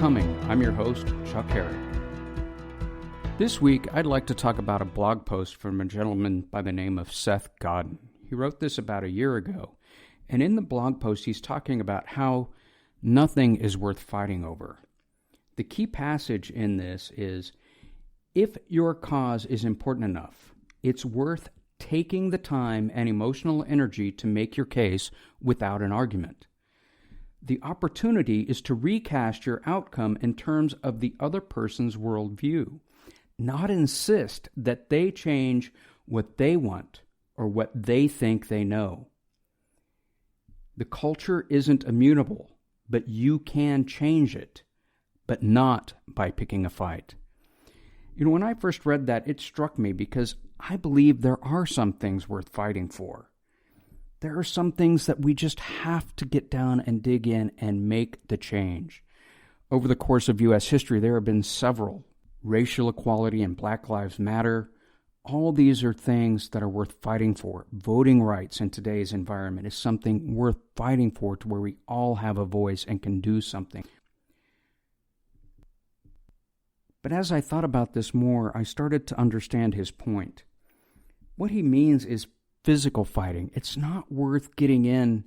Becoming. I'm your host, Chuck Herrick. This week, I'd like to talk about a blog post from a gentleman by the name of Seth Godin. He wrote this about a year ago, and in the blog post, he's talking about how nothing is worth fighting over. The key passage in this is, if your cause is important enough, it's worth taking the time and emotional energy to make your case without an argument. The opportunity is to recast your outcome in terms of the other person's worldview, not insist that they change what they want or what they think they know. The culture isn't immutable, but you can change it, but not by picking a fight. When I first read that, it struck me because I believe there are some things worth fighting for. There are some things that we just have to get down and dig in and make the change. Over the course of U.S. history, there have been several. Racial equality and Black Lives Matter. All these are things that are worth fighting for. Voting rights in today's environment is something worth fighting for, to where we all have a voice and can do something. But as I thought about this more, I started to understand his point. What he means is physical fighting. It's not worth getting in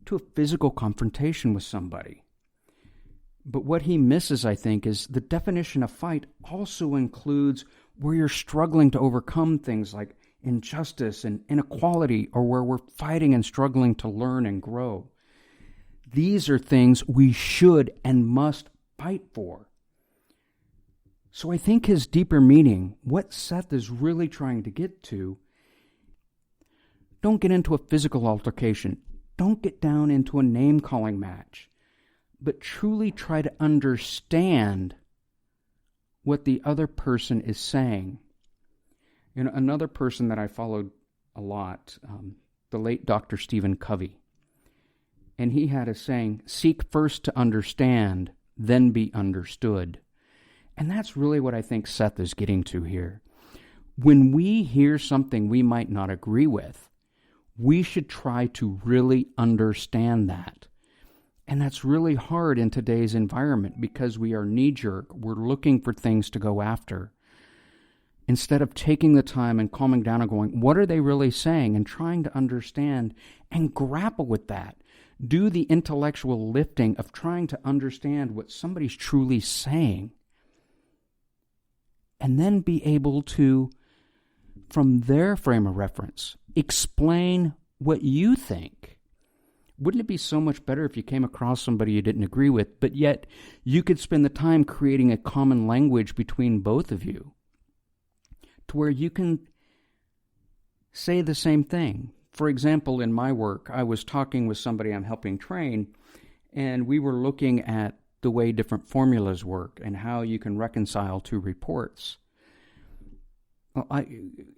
to a physical confrontation with somebody. But what he misses, I think, is the definition of fight also includes where you're struggling to overcome things like injustice and inequality, or where we're fighting and struggling to learn and grow. These are things we should and must fight for. So I think his deeper meaning, what Seth is really trying to get to, don't get into a physical altercation. Don't get down into a name-calling match. But truly try to understand what the other person is saying. Another person that I followed a lot, the late Dr. Stephen Covey. And he had a saying, seek first to understand, then be understood. And that's really what I think Seth is getting to here. When we hear something we might not agree with, we should try to really understand that. And that's really hard in today's environment because we are knee-jerk. We're looking for things to go after. Instead of taking the time and calming down and going, what are they really saying? And trying to understand and grapple with that. Do the intellectual lifting of trying to understand what somebody's truly saying. And then be able to, from their frame of reference, explain what you think. Wouldn't it be so much better if you came across somebody you didn't agree with, but yet you could spend the time creating a common language between both of you, to where you can say the same thing? For example, in my work, I was talking with somebody I'm helping train, and we were looking at the way different formulas work and how you can reconcile two reports.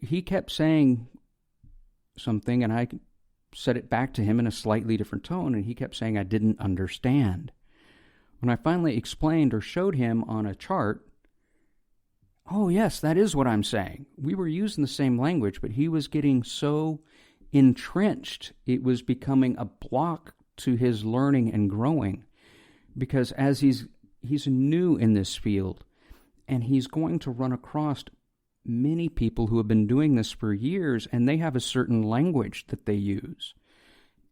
He kept saying something, and I said it back to him in a slightly different tone, and he kept saying I didn't understand. When I finally explained or showed him on a chart, oh yes, that is what I'm saying. We were using the same language, but he was getting so entrenched, it was becoming a block to his learning and growing. Because as he's new in this field, and he's going to run across many people who have been doing this for years, and they have a certain language that they use.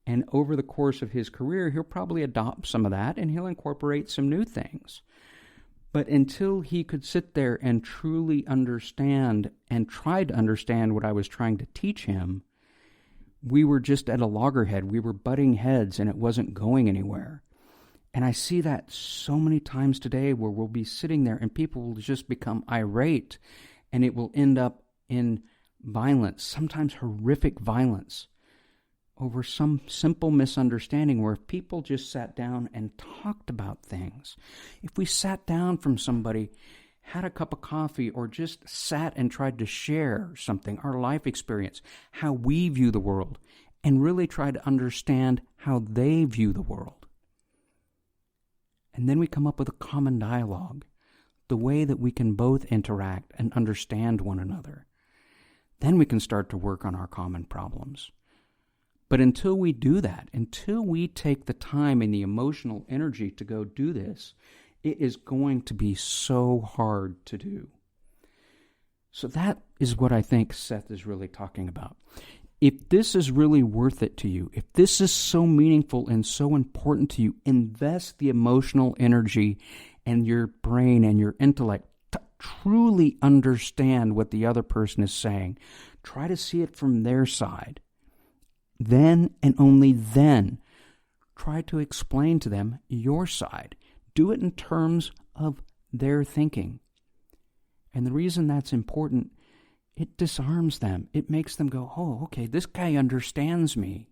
And over the course of his career, he'll probably adopt some of that, and he'll incorporate some new things. But until he could sit there and truly understand and try to understand what I was trying to teach him, we were just at a loggerhead. We were butting heads, and it wasn't going anywhere. And I see that so many times today, where we'll be sitting there and people will just become irate, and it will end up in violence, sometimes horrific violence, over some simple misunderstanding, where if people just sat down and talked about things, if we sat down from somebody, had a cup of coffee, or just sat and tried to share something, our life experience, how we view the world, and really try to understand how they view the world. And then we come up with a common dialogue, the way that we can both interact and understand one another. Then we can start to work on our common problems. But until we do that, until we take the time and the emotional energy to go do this, It is going to be so hard to do. So that is what I think Seth is really talking about. If this is really worth it to you, if this is so meaningful and so important to you, invest the emotional energy and your brain and your intellect to truly understand what the other person is saying. Try to see it from their side. Then and only then, try to explain to them your side. Do it in terms of their thinking. And the reason that's important, it disarms them. It makes them go, oh, okay, this guy understands me.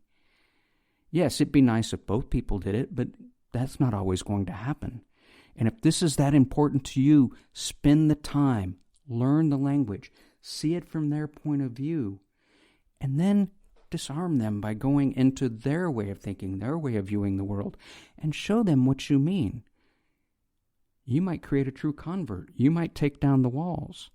Yes, it'd be nice if both people did it, but that's not always going to happen. And if this is that important to you, spend the time, learn the language, see it from their point of view, and then disarm them by going into their way of thinking, their way of viewing the world, and show them what you mean. You might create a true convert. You might take down the walls.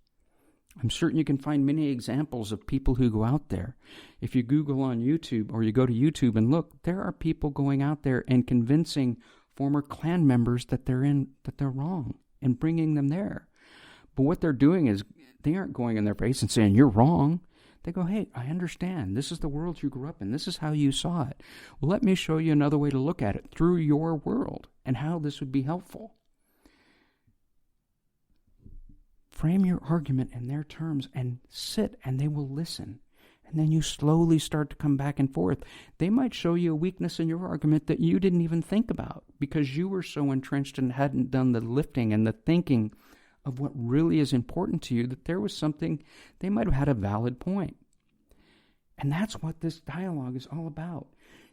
I'm certain you can find many examples of people who go out there. If you Google on YouTube or you go to YouTube and look, there are people going out there and convincing former Klan members that they're wrong and bringing them there. But what they're doing is they aren't going in their face and saying, you're wrong. They go, hey, I understand. This is the world you grew up in. This is how you saw it. Well, let me show you another way to look at it through your world and how this would be helpful. Frame your argument in their terms and sit, and they will listen. And then you slowly start to come back and forth. They might show you a weakness in your argument that you didn't even think about because you were so entrenched and hadn't done the lifting and the thinking of what really is important to you, that there was something, they might have had a valid point. And that's what this dialogue is all about.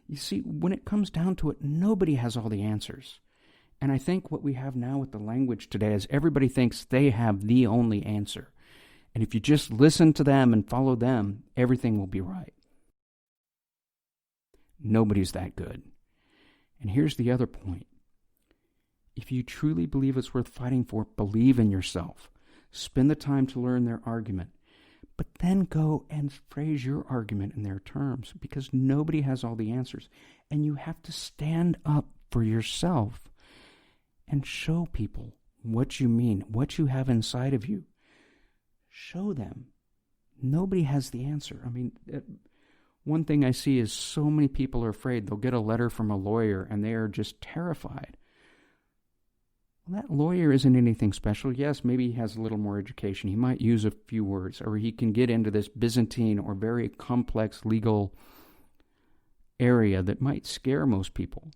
You see, when it comes down to it, nobody has all the answers. And I think what we have now with the language today is everybody thinks they have the only answer. And if you just listen to them and follow them, everything will be right. Nobody's that good. And here's the other point. If you truly believe it's worth fighting for, believe in yourself. Spend the time to learn their argument. But then go and phrase your argument in their terms, because nobody has all the answers. And you have to stand up for yourself and show people what you mean, what you have inside of you. Show them. Nobody has the answer. I mean, one thing I see is so many people are afraid they'll get a letter from a lawyer and they are just terrified. Well, that lawyer isn't anything special. Yes, maybe he has a little more education. He might use a few words, or he can get into this Byzantine or very complex legal area that might scare most people.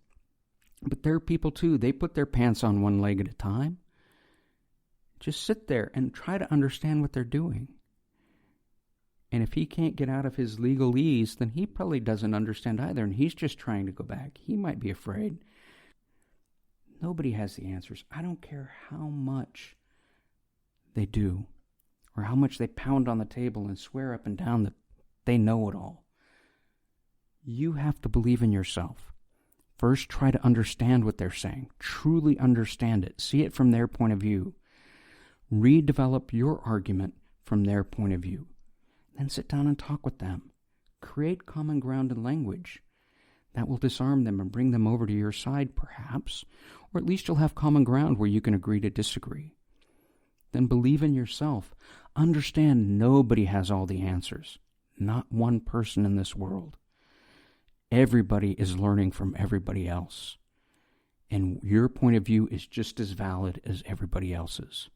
But there are people too. They put their pants on one leg at a time. Just sit there and try to understand what they're doing. And if he can't get out of his legalese, then he probably doesn't understand either, and he's just trying to go back. He might be afraid. Nobody has the answers. I don't care how much they do, or how much they pound on the table and swear up and down that they know it all. You have to believe in yourself. First, try to understand what they're saying. Truly understand it. See it from their point of view. Redevelop your argument from their point of view. Then sit down and talk with them. Create common ground in language. That will disarm them and bring them over to your side, perhaps. Or at least you'll have common ground where you can agree to disagree. Then believe in yourself. Understand nobody has all the answers. Not one person in this world. Everybody is learning from everybody else. And your point of view is just as valid as everybody else's.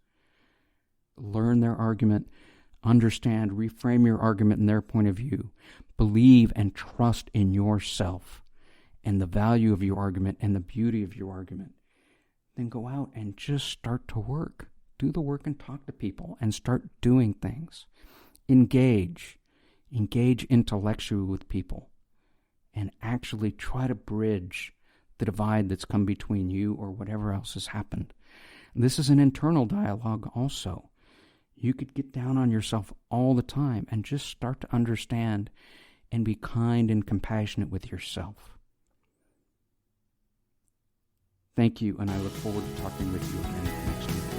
Learn their argument, understand, reframe your argument in their point of view. Believe and trust in yourself and the value of your argument and the beauty of your argument. Then go out and just start to work. Do the work and talk to people and start doing things. Engage. Engage intellectually with people. And actually try to bridge the divide that's come between you or whatever else has happened. This is an internal dialogue also. You could get down on yourself all the time and just start to understand and be kind and compassionate with yourself. Thank you, and I look forward to talking with you again next week.